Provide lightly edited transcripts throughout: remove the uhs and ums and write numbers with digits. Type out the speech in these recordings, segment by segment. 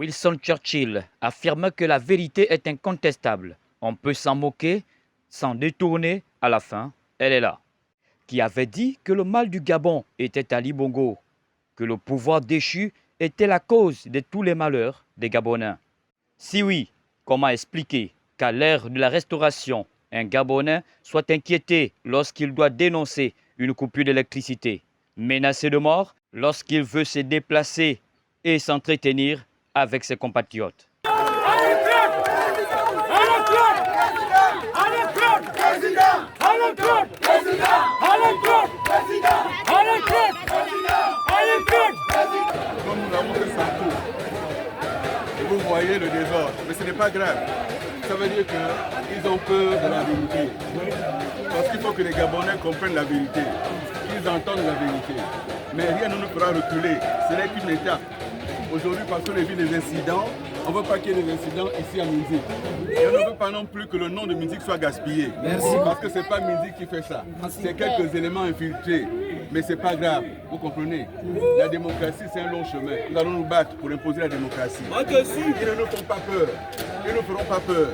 Winston Churchill affirma que la vérité est incontestable. On peut s'en moquer, s'en détourner, à la fin, elle est là. Qui avait dit que le mal du Gabon était Ali Bongo, que le pouvoir déchu était la cause de tous les malheurs des Gabonais. Si oui, comment expliquer qu'à l'ère de la Restauration, un Gabonais soit inquiété lorsqu'il doit dénoncer une coupure d'électricité, menacé de mort lorsqu'il veut se déplacer et s'entretenir avec ses compatriotes? Comme nous l'avons fait sans tour. Et vous voyez le désordre, mais ce n'est pas grave. Ça veut dire qu'ils ont peur de la vérité. Parce qu'il faut que les Gabonais comprennent la vérité. Ils entendent la vérité. Mais rien ne nous fera reculer. Ce n'est qu'une étape. Aujourd'hui, parce qu'on a vu des incidents, on ne veut pas qu'il y ait des incidents ici à Minzik. Et on ne veut pas non plus que le nom de Minzik soit gaspillé. Merci. Parce que ce n'est pas Minzik qui fait ça. C'est quelques éléments infiltrés. Mais ce n'est pas grave, vous comprenez. La démocratie, c'est un long chemin. Nous allons nous battre pour imposer la démocratie. Ils ne nous font pas peur. Ils ne feront pas peur.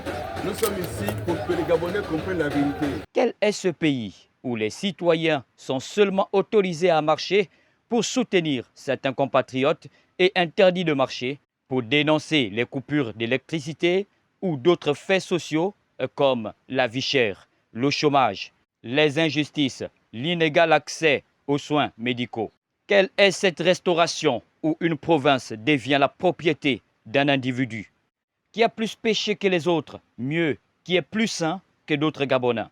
Nous sommes ici pour que les Gabonais comprennent la vérité. Quel est ce pays où les citoyens sont seulement autorisés à marcher pour soutenir certains compatriotes et interdits de marcher pour dénoncer les coupures d'électricité ou d'autres faits sociaux comme la vie chère, le chômage, les injustices, l'inégal accès aux soins médicaux? Quelle est cette restauration où une province devient la propriété d'un individu? Qui a plus péché que les autres? Mieux, qui est plus saint que d'autres Gabonais?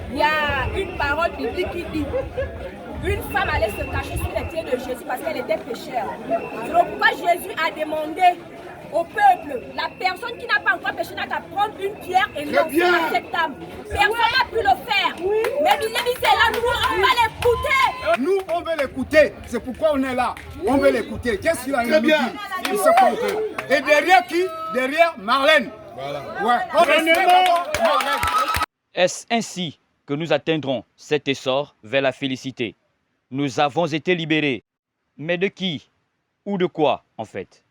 Il y a une parole biblique qui dit une femme allait se cacher sous les pieds de Jésus parce qu'elle était pécheur. Donc pourquoi Jésus a demandé au peuple, la personne qui n'a pas encore péché n'a qu'à prendre une pierre et lancer à cette âme. Personne n'a pu le faire. Mais c'est là, nous, on va l'écouter. Nous, on veut l'écouter. C'est pourquoi on est là. On veut l'écouter. Qu'est-ce qu'il a dit? Il se compte. Et derrière qui? Derrière Marlène. Voilà. Ouais. Est-ce ainsi que nous atteindrons cet essor vers la félicité? Nous avons été libérés. Mais de qui? Ou de quoi, en fait?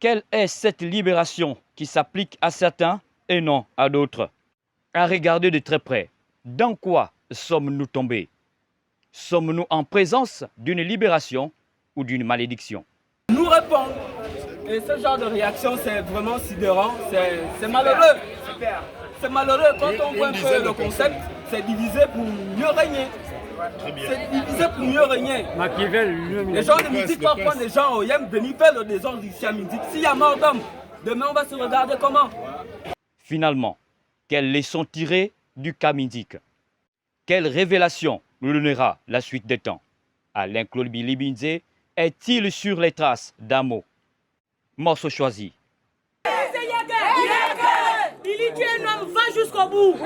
Quelle est cette libération qui s'applique à certains et non à d'autres? À regarder de très près, dans quoi sommes-nous tombés? Sommes-nous en présence d'une libération ou d'une malédiction? Nous répondons. Et ce genre de réaction, c'est vraiment sidérant, c'est malheureux. C'est malheureux quand on voit un peu le concept, c'est divisé pour mieux régner. C'est divisé pour mieux régner. Les gens de Minzik vont prendre les gens au Yem, venir faire le désordre ici à Minzik. S'il y a mort d'homme, demain on va se regarder comment. Finalement, quelle leçon tirer du cas Minzik? Quelle révélation nous donnera la suite des temps? Alain Claude Bilibinze est-il sur les traces d'un mot? Morceau choisi. Il dit que un homme va jusqu'au bout.